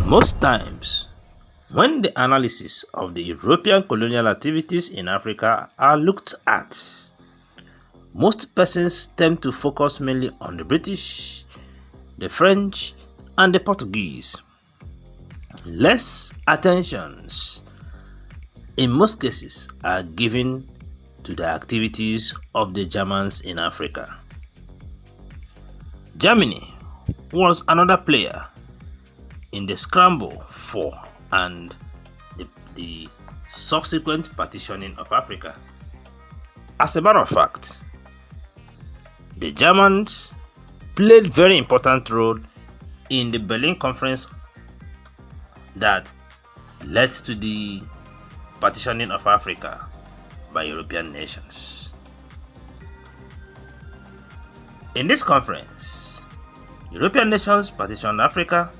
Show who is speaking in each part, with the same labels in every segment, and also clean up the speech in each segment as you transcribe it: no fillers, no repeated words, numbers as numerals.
Speaker 1: Most times, when the analysis of the European colonial activities in Africa are looked at, most persons tend to focus mainly on the British, the French, and the Portuguese. Less attentions, in most cases, are given to the activities of the Germans in Africa. Germany was another player in the scramble for and the subsequent partitioning of Africa. As a matter of fact, the Germans played a very important role in the Berlin Conference that led to the partitioning of Africa by European nations. In this conference, European nations partitioned Africa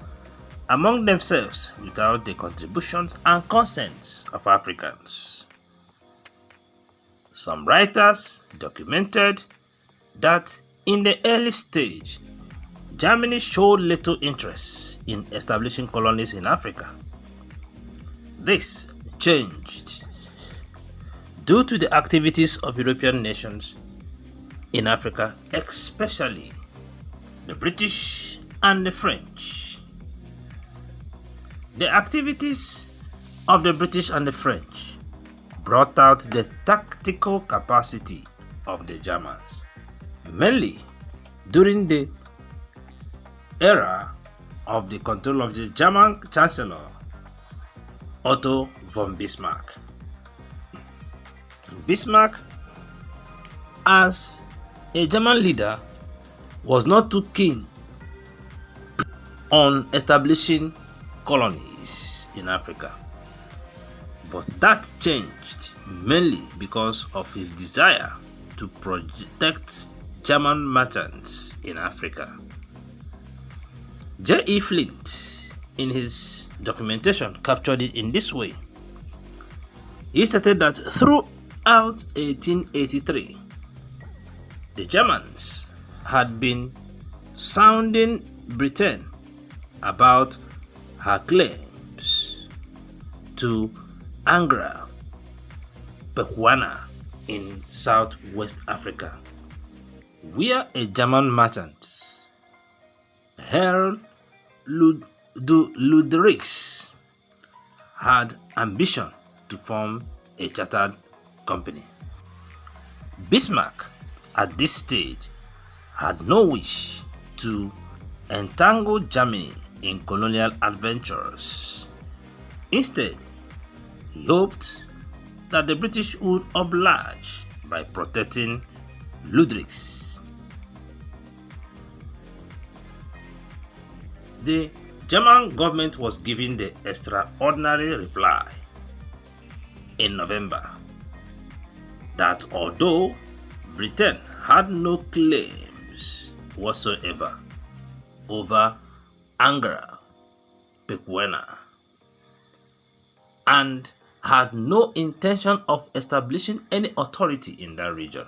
Speaker 1: among themselves without the contributions and consents of Africans. Some writers documented that in the early stage, Germany showed little interest in establishing colonies in Africa. This changed due to the activities of European nations in Africa, especially the British and the French. The activities of the British and the French brought out the tactical capacity of the Germans, mainly during the era of the control of the German Chancellor Otto von Bismarck. Bismarck, as a German leader, was not too keen on establishing colonies in Africa, but that changed mainly because of his desire to protect German merchants in Africa. J.E. Flint, in his documentation, captured it in this way. He stated that throughout 1883, the Germans had been sounding Britain about her claims to Angra, Pequena in southwest Africa, where a German merchant, Herr Luderichs, had ambition to form a chartered company. Bismarck, at this stage, had no wish to entangle Germany in colonial adventures. Instead, he hoped that the British would oblige by protecting Luderichs. The German government was given the extraordinary reply in November that although Britain had no claims whatsoever over Angra, Pequena, and had no intention of establishing any authority in that region,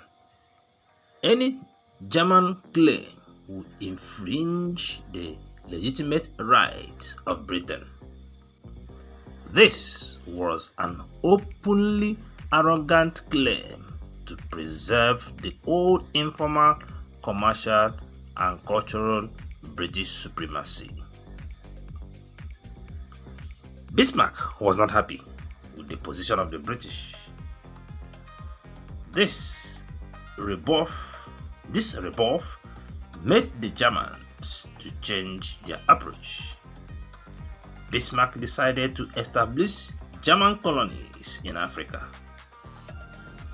Speaker 1: any German claim would infringe the legitimate rights of Britain. This was an openly arrogant claim to preserve the old informal, commercial, and cultural British supremacy. Bismarck was not happy with the position of the British. This rebuff made the Germans to change their approach. Bismarck decided to establish German colonies in Africa.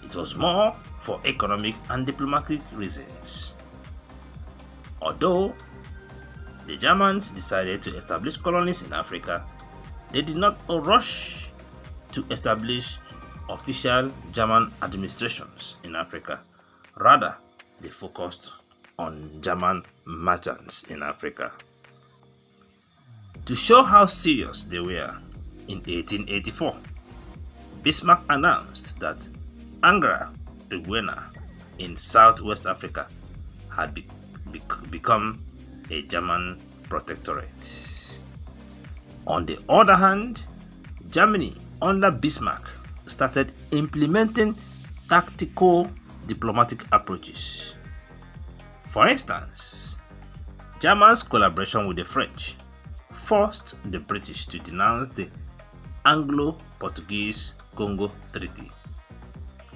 Speaker 1: It was more for economic and diplomatic reasons. Although the Germans decided to establish colonies in Africa, they did not rush to establish official German administrations in Africa. Rather, they focused on German merchants in Africa. To show how serious they were, in 1884, Bismarck announced that Angra, Pequena in southwest Africa had become a German protectorate. On the other hand, Germany under Bismarck started implementing tactical diplomatic approaches. For instance, Germany's collaboration with the French forced the British to denounce the Anglo-Portuguese Congo Treaty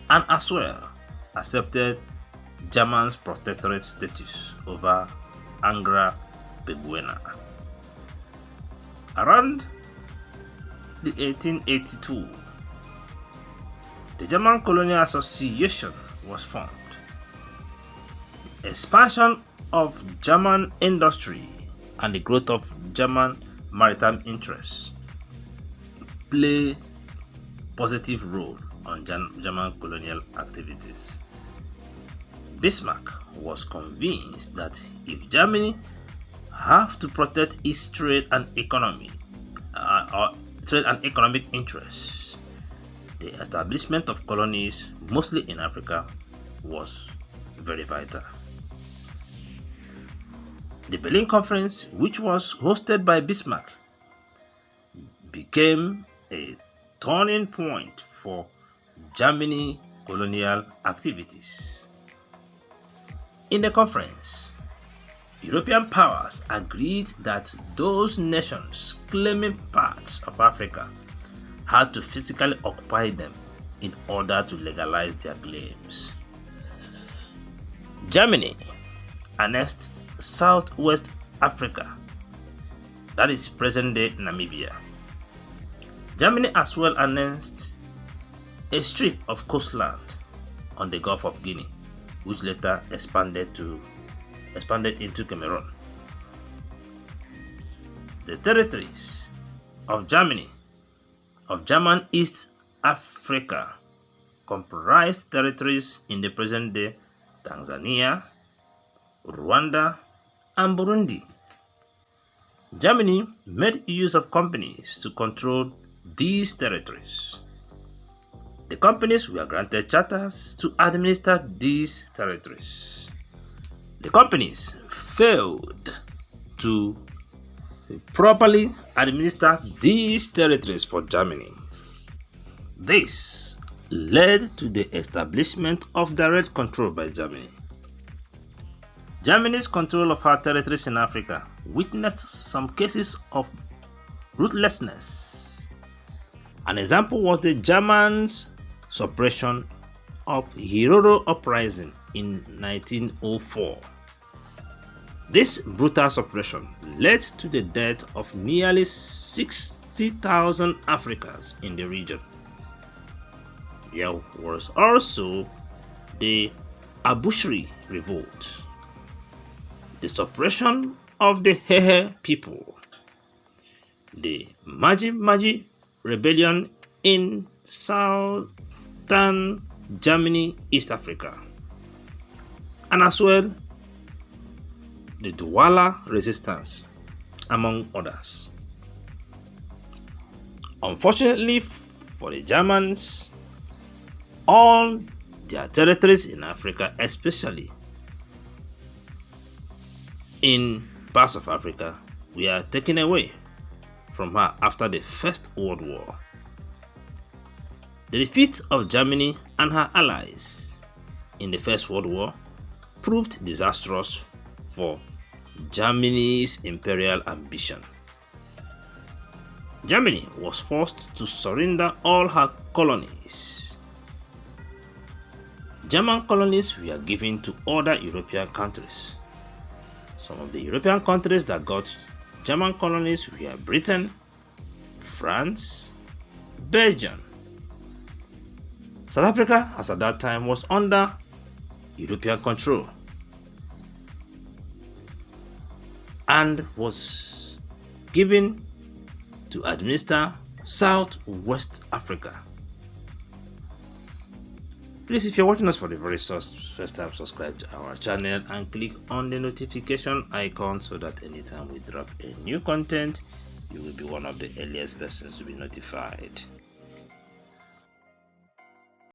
Speaker 1: and as well accepted Germany's protectorate status over Angra-Peguena. Around the 1882, the German Colonial Association was formed. The expansion of German industry and the growth of German maritime interests play a positive role on German colonial activities. Bismarck was convinced that if Germany have to protect its trade and economic interests, the establishment of colonies, mostly in Africa, was very vital. The Berlin Conference, which was hosted by Bismarck, became a turning point for Germany colonial activities. In the conference, European powers agreed that those nations claiming parts of Africa had to physically occupy them in order to legalize their claims. Germany annexed Southwest Africa, that is present-day Namibia. Germany as well annexed a strip of coastland on the Gulf of Guinea, which later expanded into Cameroon. The territories of German East Africa comprised territories in the present-day Tanzania, Rwanda, and Burundi. Germany made use of companies to control these territories. The companies were granted charters to administer these territories. The companies failed to properly administer these territories for Germany. This led to the establishment of direct control by Germany. Germany's control of her territories in Africa witnessed some cases of ruthlessness. An example was the Germans' suppression of Hiroro uprising in 1904. This brutal suppression led to the death of nearly 60,000 Africans in the region. There was also the Abushiri revolt, the suppression of the Hehe people, the Maji rebellion in southern Germany, East Africa, and as well the Douala resistance, among others. Unfortunately for the Germans, all their territories in Africa, especially in parts of Africa, were taken away from her after the First World War. The defeat of Germany and her allies in the First World War proved disastrous for Germany's imperial ambition. Germany was forced to surrender all her colonies. German colonies were given to other European countries. Some of the European countries that got German colonies were Britain, France, Belgium. South Africa, as at that time, was under European control and was given to administer Southwest Africa. Please, if you're watching us for the very first time, subscribe to our channel and click on the notification icon so that anytime we drop a new content, you will be one of the earliest persons to be notified.